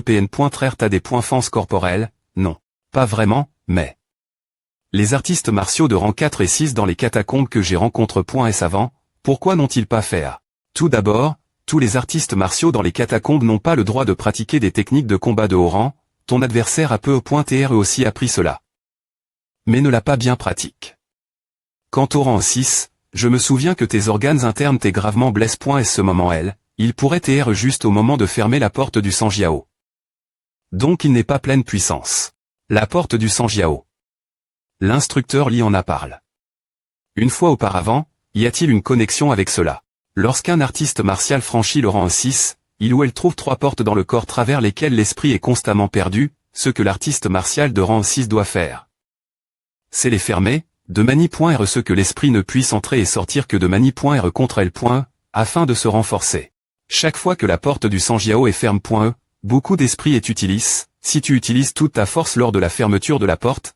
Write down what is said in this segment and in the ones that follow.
PN.TRER t'as des points force corporelle, non. Pas vraiment, mais... Les artistes martiaux de rang 4 et 6 dans les catacombes que j'ai rencontré.s avant, pourquoi n'ont-ils pas fait à? Tout d'abord, tous les artistes martiaux dans les catacombes n'ont pas le droit de pratiquer des techniques de combat de haut rang, ton adversaire a peu.TR aussi appris cela. Mais ne l'a pas bien pratique. Quant au rang 6, je me souviens que tes organes internes t'es gravement blessé.s ce moment il pourrait TR juste au moment de fermer la porte du Sanjiao. Donc il n'est pas pleine puissance. La porte du Sanjiao. L'instructeur Li en a parlé. Une fois auparavant, y a-t-il une connexion avec cela? Lorsqu'un artiste martial franchit le rang 6, il ou elle trouve 3 portes dans le corps travers lesquelles l'esprit est constamment perdu, ce que l'artiste martial de rang 6 doit faire. C'est les fermer, de mani.r ce que l'esprit ne puisse entrer et sortir que de mani.r contre L. Afin de se renforcer. Chaque fois que la porte du Sanjiao est ferme.e, beaucoup d'esprits est utilisent, si tu utilises toute ta force lors de la fermeture de la porte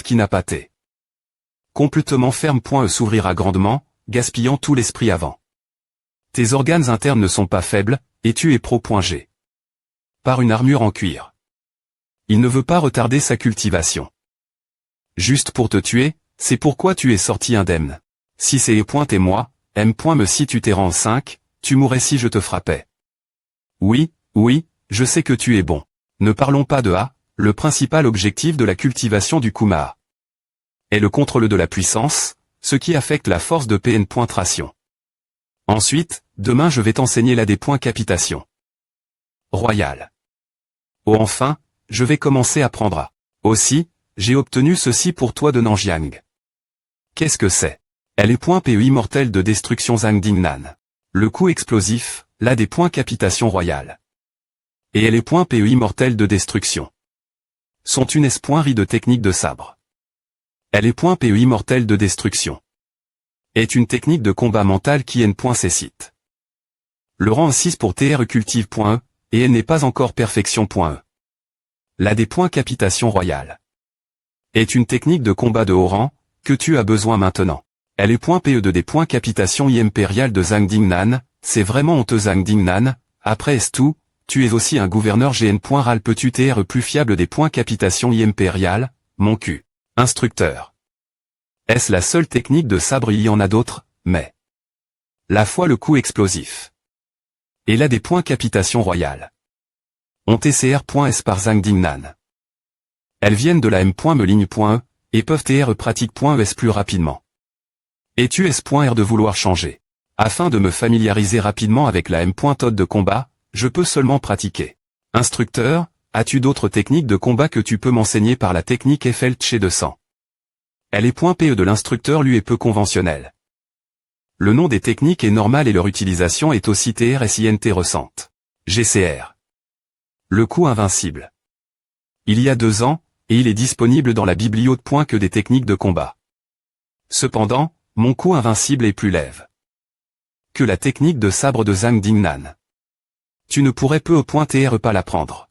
qui n'a pas été complètement ferme.e s'ouvrira grandement, gaspillant tout l'esprit avant. Tes organes internes ne sont pas faibles, et tu es pro.g. Par une armure en cuir. Il ne veut pas retarder sa cultivation. Juste pour te tuer, c'est pourquoi tu es sorti indemne. Si c'est et moi, M. si tu t'es rang 5, tu mourrais si je te frappais. Oui, je sais que tu es bon. Ne parlons pas de A, le principal objectif de la cultivation du Kuma est le contrôle de la puissance, ce qui affecte la force de PN.tration. Ensuite, demain je vais t'enseigner la des points capitation. Royal. Oh enfin, je vais commencer à prendre A. Aussi, j'ai obtenu ceci pour toi de Nanjiang. Qu'est-ce que c'est? Elle est point PE immortel de destruction Zhangdingnan. Le coup explosif, là des points capitation royale. Et elle est point PE immortel de destruction. Sont une espoirie de technique de sabre. Elle est point PE immortel de destruction. Est une technique de combat mental qui n.cécite. Le rang 6 pour TR cultive.e, et elle n'est pas encore perfection.e. La des points capitation royale. Est une technique de combat de haut rang, que tu as besoin maintenant. Elle est point PE de des points capitation impériale de Zhangdingnan, c'est vraiment honteux Zhangdingnan, après est tout, tu es aussi un gouverneur GN.RAL peux-tu TR plus fiable des points capitation impériale, mon cul. Instructeur. Est-ce la seule technique de sabre? Il y en a d'autres, mais... La fois le coup explosif. Et là des points capitation royale. On TCR.S par Zhangdingnan. Elles viennent de la M.me-ligne.e, et peuvent TR pratique.es plus rapidement. Et tu S.R de vouloir changer. Afin de me familiariser rapidement avec la M.tode de combat, je peux seulement pratiquer. Instructeur, as-tu d'autres techniques de combat que tu peux m'enseigner par la technique FL-Tché 200? Elle est point PE de l'instructeur lui est peu conventionnelle. Le nom des techniques est normal et leur utilisation est aussi TR-SINT récente. GCR. Le coup invincible. Il y a 2 ans, et il est disponible dans la bibliothèque point que des techniques de combat. Cependant, mon coup invincible est plus lève que la technique de sabre de Zhangdingnan. Tu ne pourrais peu .TR pas l'apprendre.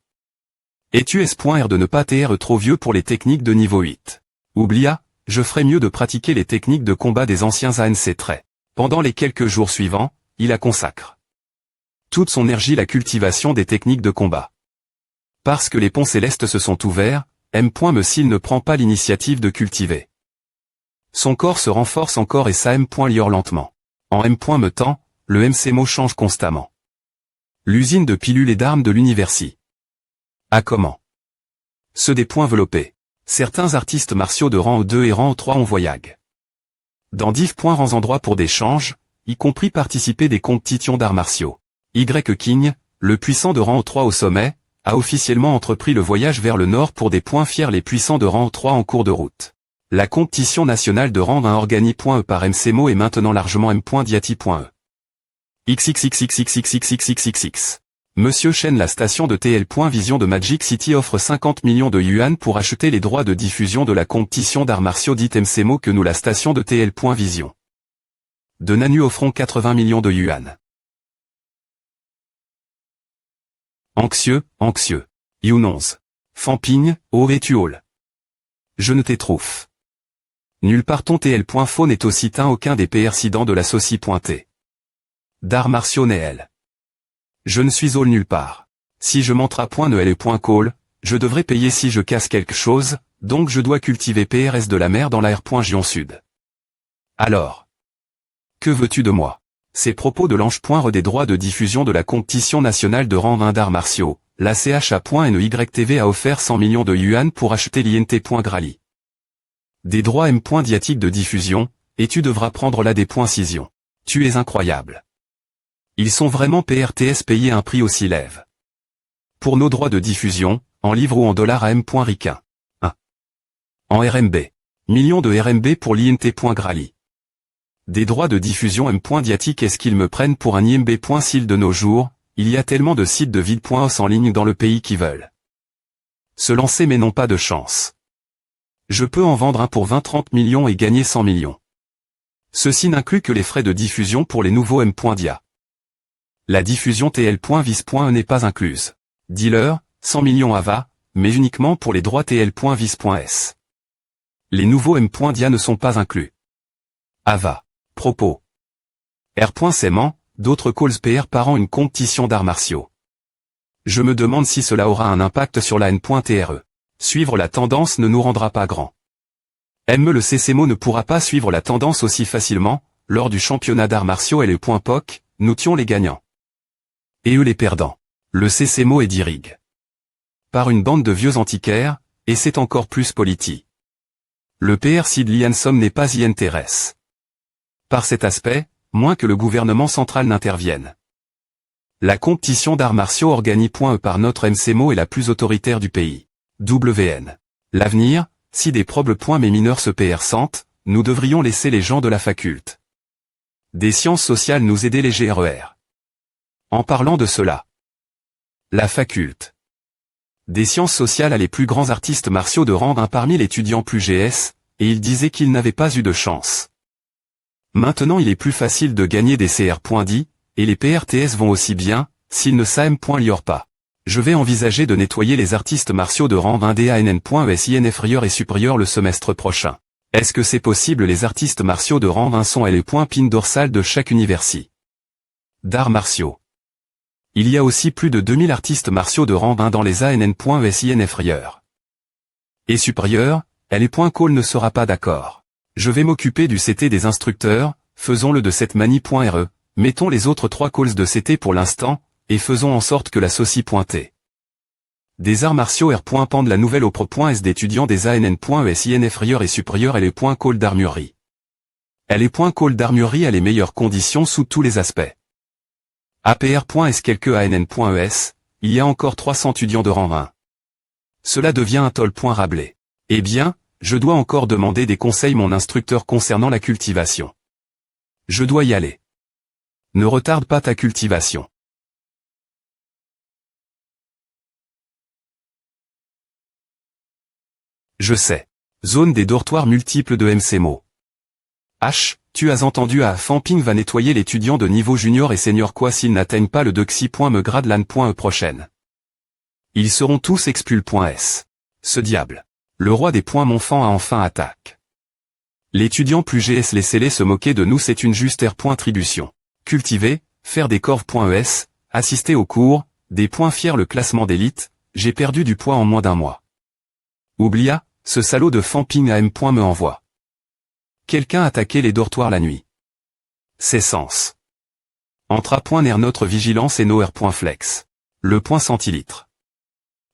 Et tu es.R de ne pas TR trop vieux pour les techniques de niveau 8. Oublia, je ferais mieux de pratiquer les techniques de combat des anciens ANC traits. Pendant les quelques jours suivants, il a consacre toute son énergie la cultivation des techniques de combat. Parce que les ponts célestes se sont ouverts, M.me s'il ne prend pas l'initiative de cultiver. Son corps se renforce encore et sa M.liore lentement. En M.me temps, le MCMO change constamment. L'usine de pilules et d'armes de l'universi. À comment? Ceux des points enveloppés. Certains artistes martiaux de rang 2 et rang 3 ont voyage. Dans rangs endroits pour d'échanges, y compris participer des compétitions d'arts martiaux. Y King, le puissant de rang 3 au sommet, a officiellement entrepris le voyage vers le nord pour des points fiers les puissants de rang 3 en cours de route. La compétition nationale de rang 1 organi.e par MCMO est maintenant largement M.diati.e. XXXXXXXXXX. Monsieur Chen, la station de TL. Vision de Magic City offre 50 millions de yuan pour acheter les droits de diffusion de la compétition d'arts martiaux dite MCMO que nous la station de TL. Vision. De Nanu offrons 80 millions de yuan. Anxieux. Yunonze. Famping, Oretuol. Je ne t'ai trouve. Nulle part ton TL. Faux n'est aussi aucun des persidents de la saucie pointée. D'arts martiaux n'est elle. Je ne suis nulle part. Si je montre à point Noël et point call, je devrais payer si je casse quelque chose, donc je dois cultiver PRS de la mer dans l'AR.Gion Sud. Alors, que veux-tu de moi? Ces propos de l'ange.re des droits de diffusion de la compétition nationale de rang 1 d'arts martiaux, la CHA.NEYTV a offert 100 millions de yuan pour acheter l'INT.Grali. Des droits M.Diatique de diffusion, et tu devras prendre la décision. Tu es incroyable. Ils sont vraiment PRTS payés un prix aussi lève. Pour nos droits de diffusion, en livres ou en dollars à M.Ricain. 1. En RMB. Millions de RMB pour l'INT.Grali. Des droits de diffusion M.Diatique, est-ce qu'ils me prennent pour un IMB.SIL de nos jours? Il y a tellement de sites de vide.os en ligne dans le pays qui veulent se lancer mais n'ont pas de chance. Je peux en vendre un pour 20-30 millions et gagner 100 millions. Ceci n'inclut que les frais de diffusion pour les nouveaux M.Dia. La diffusion TL.vis.e n'est pas incluse. Dealer, 100 millions AVA, mais uniquement pour les droits TL.vis.s. Les nouveaux M.Dia ne sont pas inclus. AVA. Propos. R.Saiement, d'autres calls PR parant une compétition d'arts martiaux. Je me demande si cela aura un impact sur la N.TRE. Suivre la tendance ne nous rendra pas grand. Le CCMO ne pourra pas suivre la tendance aussi facilement, lors du championnat d'arts martiaux et le .POC, nous tions les gagnants. Et eux les perdants. Le CCMO est dirigue par une bande de vieux antiquaires, et c'est encore plus politique. Le PR Sid Liansom n'est pas y intéresse. Par cet aspect, moins que le gouvernement central n'intervienne. La compétition d'arts martiaux organi.e par notre MCMO est la plus autoritaire du pays. WN. L'avenir, si des problèmes mais mineurs se PR sentent, nous devrions laisser les gens de la faculte des sciences sociales nous aider les GRER. En parlant de cela, la faculte des sciences sociales a les plus grands artistes martiaux de rang 1 parmi l'étudiant plus GS, et il disait qu'il n'avait pas eu de chance. Maintenant il est plus facile de gagner des CR.10, et les PRTS vont aussi bien, s'ils ne s'aiment.lior pas. Je vais envisager de nettoyer les artistes martiaux de rang 1 DANN.ES inférieur et supérieur le semestre prochain. Est-ce que c'est possible? Les artistes martiaux de rang 1 sont les pin dorsal de chaque université d'arts martiaux. Il y a aussi plus de 2000 artistes martiaux de rang 1 dans les ANN.ES inférieur et supérieur, L.Call ne sera pas d'accord. Je vais m'occuper du CT des instructeurs, faisons-le de cette manie.re, mettons les autres 3 calls de CT pour l'instant, et faisons en sorte que la saucie.t. Des arts martiaux R.Pand la nouvelle au pro.s d'étudiants des ANN.ES inférieur et supérieur et les .Call d'armurerie. L.Call d'armurerie a les meilleures conditions sous tous les aspects. APR.S quelques ANN.ES, il y a encore 300 étudiants de rang 1. Cela devient un toll.Rabelais. Eh bien, je dois encore demander des conseils mon instructeur concernant la cultivation. Je dois y aller. Ne retarde pas ta cultivation. Je sais. Zone des dortoirs multiples de MCMO. H, tu as entendu à Famping va nettoyer l'étudiant de niveau junior et senior quoi s'ils n'atteignent pas le Doxy.me grade LAN.e prochaine. Ils seront tous expul.s. Ce diable. Le roi des points Monfant a enfin attaque. L'étudiant plus GS laissez-les se moquer de nous c'est une juste R.Tribution. Cultiver, faire des corves.es, assister aux cours, des points fiers le classement d'élite, j'ai perdu du poids en moins d'un mois. Oublia, ce salaud de Famping AM. Me envoie. Quelqu'un attaquait les dortoirs la nuit. C'est sens. Entre à .ner notre vigilance et nos R.flex. Le point centilitre.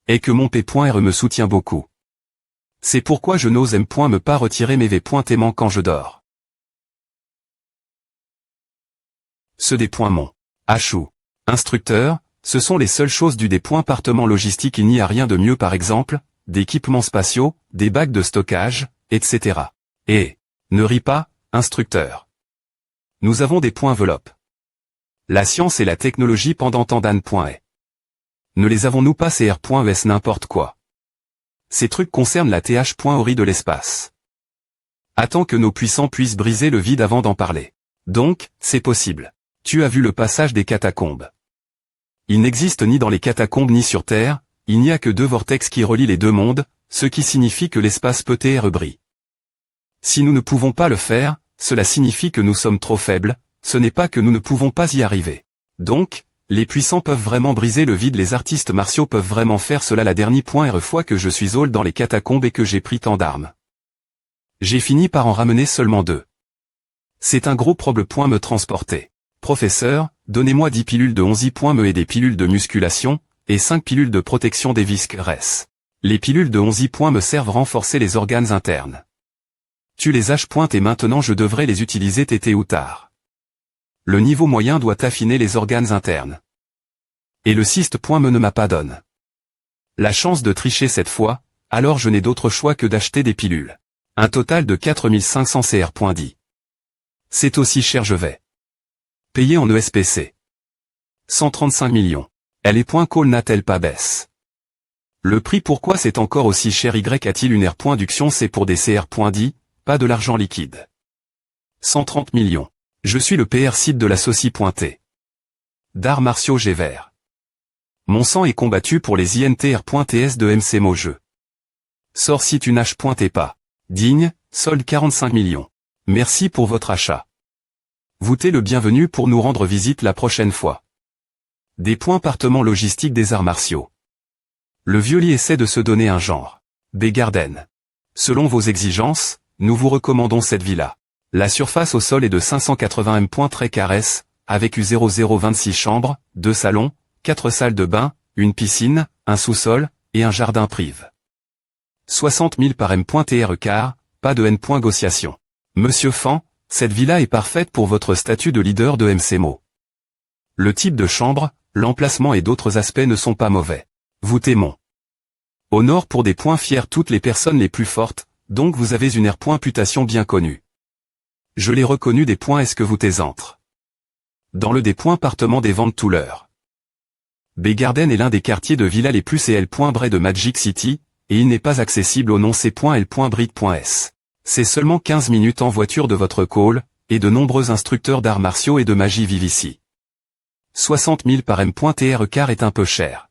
Et que mon P.re me soutient beaucoup. C'est pourquoi je n'ose me pas retirer mes V.aimants quand je dors. Ce des points mon. Hou. Instructeur, ce sont les seules choses du département logistique il n'y a rien de mieux par exemple, d'équipements spatiaux, des bacs de stockage, etc. Et, ne ris pas, instructeur. Nous avons des points enveloppes. La science et la technologie pendant tant d'années. Ne les avons-nous pas ces R.es n'importe quoi. Ces trucs concernent la th.ori de l'espace. Attends que nos puissants puissent briser le vide avant d'en parler. Donc, c'est possible. Tu as vu le passage des catacombes. Il n'existe ni dans les catacombes ni sur Terre, il n'y a que 2 vortex qui relient les 2 mondes, ce qui signifie que l'espace peut être brille. Si nous ne pouvons pas le faire, cela signifie que nous sommes trop faibles, ce n'est pas que nous ne pouvons pas y arriver. Donc, les puissants peuvent vraiment briser le vide, les artistes martiaux peuvent vraiment faire cela. La dernière fois que je suis all dans les catacombes et que j'ai pris tant d'armes. J'ai fini par en ramener seulement 2. C'est un gros problème. Me transporter. Professeur, donnez-moi 10 pilules de 11 me et des pilules de musculation, et 5 pilules de protection des visqueresses. Les pilules de 11 me servent à renforcer les organes internes. Tu les H. Et maintenant je devrais les utiliser tété ou tard. Le niveau moyen doit affiner les organes internes. Et le 6 me ne m'a pas donné. La chance de tricher cette fois, alors je n'ai d'autre choix que d'acheter des pilules. Un total de 4500 CR.10. C'est aussi cher, je vais payer en ESPC. 135 millions. Elle est .call n'a-t-elle pas baisse? Le prix pourquoi c'est encore aussi cher? Y a-t-il une R.duction? C'est pour des CR.10, pas de l'argent liquide. 130 millions. Je suis le PR site de la Saucy.T. D'arts martiaux G vert. Mon sang est combattu pour les INTR.TS de MCMO jeu. Sors si tu n'H.T pas. Digne, solde 45 millions. Merci pour votre achat. Vous êtes le bienvenu pour nous rendre visite la prochaine fois. Des points partement logistiques des arts martiaux. Le violier essaie de se donner un genre. Begarden. Selon vos exigences, nous vous recommandons cette villa. La surface au sol est de 580 m², avec U0026 chambres, 2 salons, 4 salles de bain, une piscine, un sous-sol, et un jardin privé. 60 000 par m², pas de n.négociation. Monsieur Fan, cette villa est parfaite pour votre statut de leader de MCMO. Le type de chambre, l'emplacement et d'autres aspects ne sont pas mauvais. Vous t'aimons. Au nord pour des points fiers toutes les personnes les plus fortes, donc vous avez une R.putation bien connue. Je l'ai reconnu des points. Est-ce que vous t'entre? Dans le département des ventes tout l'heure. Begarden est l'un des quartiers de villas les plus CL.Bray de Magic City, et il n'est pas accessible au nom C.L.Brit.S. C'est seulement 15 minutes en voiture de votre call, et de nombreux instructeurs d'arts martiaux et de magie vivent ici. 60 000 par m.tr est un peu cher.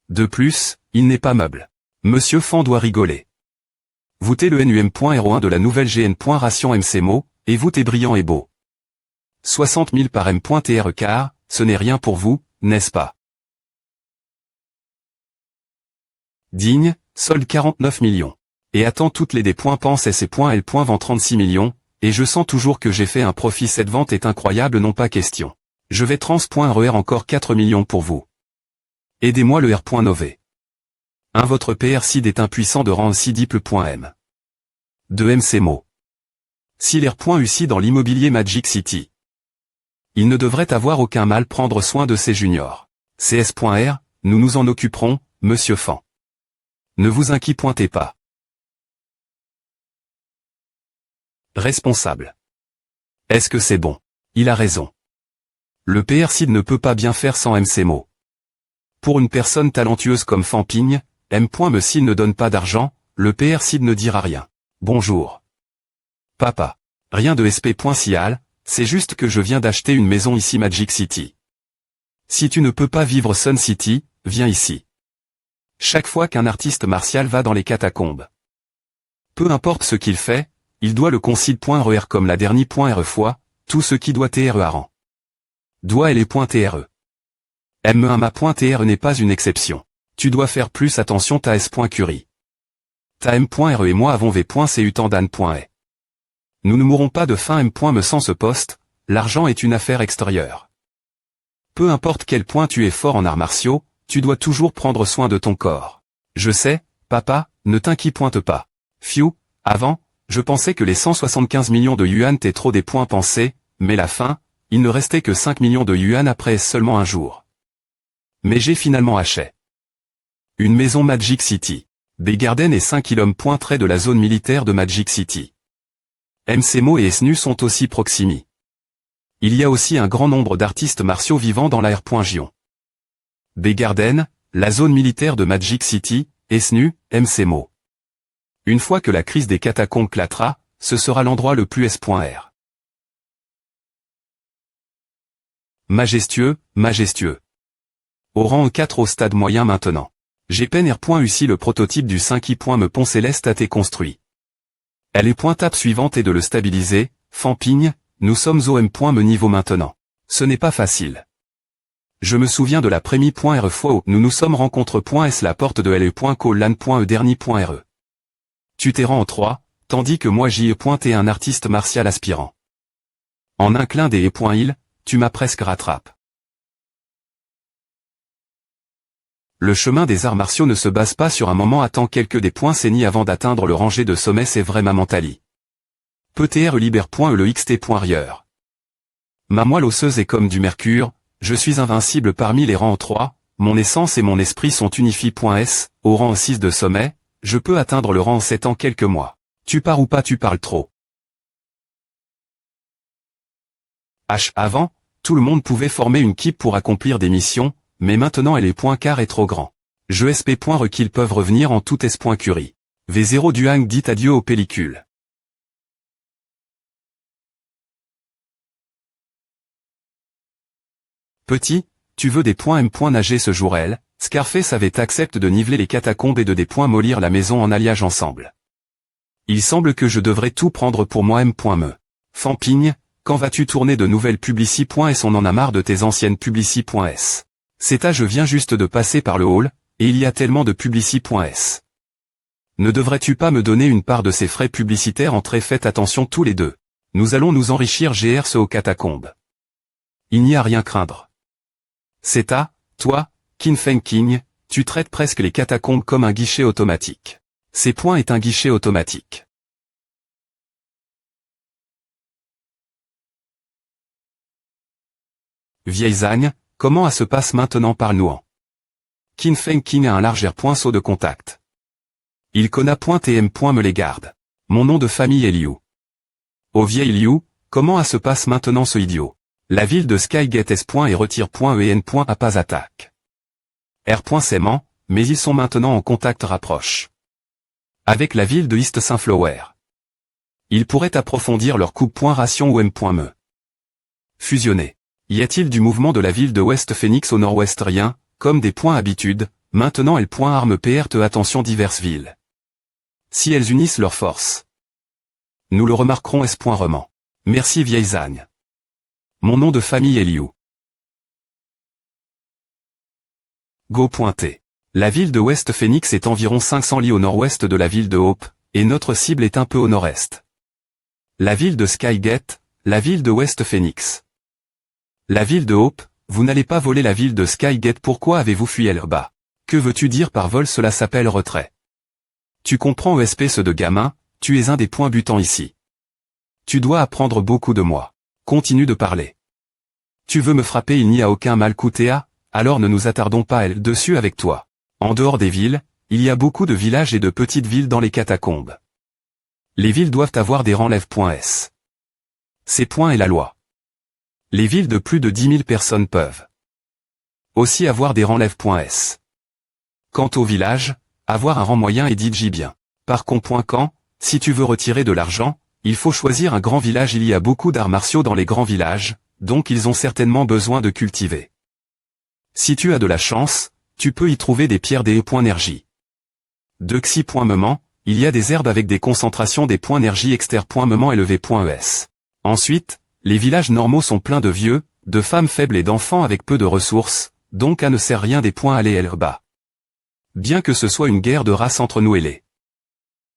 De plus, il n'est pas meuble. Monsieur Fan doit rigoler. Vous êtes le NUM.01 de la nouvelle GN.ration MCMO, et vous êtes brillant et beau. 60 000 par m.tr, ce n'est rien pour vous, n'est-ce pas? Digne, solde 49 millions. Et attends toutes les pense et ces points L. Vend 36 millions, et je sens toujours que j'ai fait un profit. Cette vente est incroyable, non pas question. Je vais trans.RER encore 4 millions pour vous. Aidez-moi le R.Nové. Votre PR SID est impuissant de rang SIDIPLE.M. De MCMO. Si l'R.UCI dans l'immobilier Magic City. Il ne devrait avoir aucun mal prendre soin de ses juniors. CS.R, nous nous en occuperons, monsieur Fan. Ne vous inquiétez pas. Responsable. Est-ce que c'est bon? Il a raison. Le PR SID ne peut pas bien faire sans MCMO. Pour une personne talentueuse comme Fanpigne, M.Me s'il ne donne pas d'argent, le PR SID ne dira rien. Bonjour. Papa. Rien de SP.Cial, c'est juste que je viens d'acheter une maison ici Magic City. Si tu ne peux pas vivre Sun City, viens ici. Chaque fois qu'un artiste martial va dans les catacombes. Peu importe ce qu'il fait, il doit le concile.RER comme la dernière fois, tout ce qui doit TRE à rang. Doit LE.TRE. M1Ma.TR n'est pas une exception. Tu dois faire plus attention ta S.Curie. Ta M.RE et moi avons V.CU Tandan.E. Nous ne mourrons pas de faim M.Me sans ce poste, l'argent est une affaire extérieure. Peu importe quel point tu es fort en arts martiaux, tu dois toujours prendre soin de ton corps. Je sais, papa, ne t'inquiète pas. Phew, avant, je pensais que les 175 millions de yuan étaient trop des points pensés, mais la fin, il ne restait que 5 millions de yuan après seulement un jour. Mais j'ai finalement acheté une maison Magic City. Begarden est 5 km de la zone militaire de Magic City. MCMO et SNU sont aussi proximi. Il y a aussi un grand nombre d'artistes martiaux vivant dans la R.Gion. Begarden, la zone militaire de Magic City, SNU, MCMO. Une fois que la crise des catacombes éclatera, ce sera l'endroit le plus S.R. Majestueux, majestueux. Au rang 4 au stade moyen maintenant. J'ai peine R.UCI le prototype du 5i.Me pont céleste a été construit. Elle est pointable suivante et de le stabiliser, Fanpigne, nous sommes au M.Me niveau maintenant. Ce n'est pas facile. Je me souviens de la prémie.re fois où nous nous sommes rencontres.s la porte de le.co.lan.e dernier.re. Tu t'es rang en 3, tandis que moi j'y ai pointé un artiste martial aspirant. En un clin des et.il, tu m'as presque rattrapé. Le chemin des arts martiaux ne se base pas sur un moment attend quelques des points ni avant d'atteindre le rangé de sommet, c'est vrai ma mentali. Peut-être liber.e-le-xt.rieur. Ma moelle osseuse est comme du mercure, je suis invincible parmi les rangs en 3, mon essence et mon esprit sont unifiés.s, au rang 6 de sommet, je peux atteindre le rang en 7 en quelques mois. Tu pars ou pas, tu parles trop. Avant, tout le monde pouvait former une équipe pour accomplir des missions, mais maintenant elle est car est trop grand. Je sp. qu'ils peuvent revenir en tout s.curie. V0 du hang dit adieu aux pellicules. Petit, tu veux des points m. Nager ce jour elle, Scarface avait accepté de niveler les catacombes et de des points mollir la maison en alliage ensemble. Il semble que je devrais tout prendre pour moi m.me. Fampigne, quand vas-tu tourner de nouvelles publici.s, on en a marre de tes anciennes publici.s. C'est je viens juste de passer par le hall, et il y a tellement de publici.s. Ne devrais-tu pas me donner une part de ces frais publicitaires? Entrez, faites attention tous les deux. Nous allons nous enrichir GRC aux catacombes. Il n'y a rien craindre. C'est toi, Kin Feng King, tu traites presque les catacombes comme un guichet automatique. Ces points est un guichet automatique. Vieille zagne, comment se passe maintenant parle-nous en. Kin Feng King a un larger saut de contact. Il connaît .tm. me les garde. Mon nom de famille est Liu. Au vieil Liu, comment se passe maintenant ce idiot? La ville de Skygate S. et retire.en. a pas attaque. R. s'aimant, mais ils sont maintenant en contact rapproche. Avec la ville de East Saint-Flower. Ils pourraient approfondir leur coupe.ration ou m.me. Fusionner. Y a-t-il du mouvement de la ville de West Phoenix au nord-ouest? Rien, comme des points habitudes, maintenant elles arme PRT attention diverses villes. Si elles unissent leurs forces. Nous le remarquerons s.roman. Merci vieille zagne. Mon nom de famille est Liu. Go.t. La ville de West Phoenix est environ 500 li au nord-ouest de la ville de Hope, et notre cible est un peu au nord-est. La ville de Skygate, la ville de West Phoenix. La ville de Hope, vous n'allez pas voler la ville de Skygate, pourquoi avez-vous fui là-bas? Que veux-tu dire par vol? Cela s'appelle retrait. Tu comprends espèce de gamin, tu es un des points butants ici. Tu dois apprendre beaucoup de moi. Continue de parler. Tu veux me frapper, il n'y a aucun mal coûté alors ne nous attardons pas dessus avec toi. En dehors des villes, il y a beaucoup de villages et de petites villes dans les catacombes. Les villes doivent avoir des renlèves.s. Ces points est la loi. Les villes de plus de 10 000 personnes peuvent aussi avoir des renlèves.s. Quant au village, avoir un rang moyen est dit bien. Par contre, si tu veux retirer de l'argent, il faut choisir un grand village. Il y a beaucoup d'arts martiaux dans les grands villages, donc ils ont certainement besoin de cultiver. Si tu as de la chance, tu peux y trouver des pierres des énergie. De xi.moment, il y a des herbes avec des concentrations des points énergie exter.moment élevé.es. Ensuite, les villages normaux sont pleins de vieux, de femmes faibles et d'enfants avec peu de ressources, donc ne sert rien des points aller bas. Bien que ce soit une guerre de race entre nous et les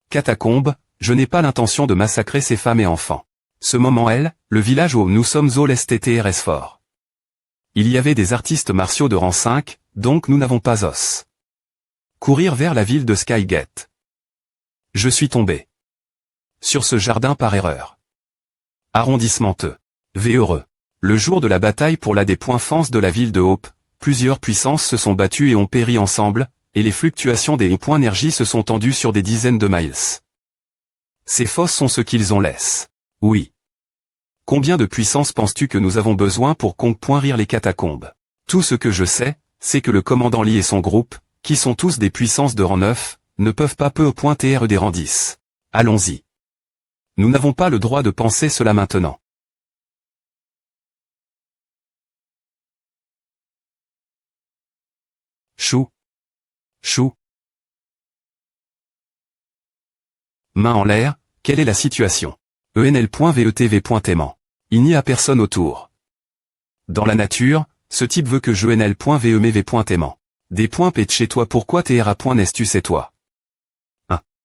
catacombes, je n'ai pas l'intention de massacrer ces femmes et enfants. Ce moment le village où nous sommes au l'STTRS fort. Il y avait des artistes martiaux de rang 5, donc nous n'avons pas os. Courir vers la ville de Skygate. Je suis tombé sur ce jardin par erreur. Arrondissement E. V heureux. Le jour de la bataille pour la défense de la ville de Hope, plusieurs puissances se sont battues et ont péri ensemble, et les fluctuations des points énergie se sont tendues sur des dizaines de miles. Ces fosses sont ce qu'ils ont laissent. Oui. Combien de puissance penses-tu que nous avons besoin pour rire les catacombes? Tout ce que je sais, c'est que le commandant Lee et son groupe, qui sont tous des puissances de rang 9, ne peuvent pas peu pointer des rangs 10. Allons-y. Nous n'avons pas le droit de penser cela maintenant. Chou. Chou. Main en l'air, quelle est la situation? enl.vetv.taiement. Il n'y a personne autour. Dans la nature, Ce type veut que je nl.vemv.aimant. Des points P de chez toi pourquoi t'ra.n'est-tu c'est toi.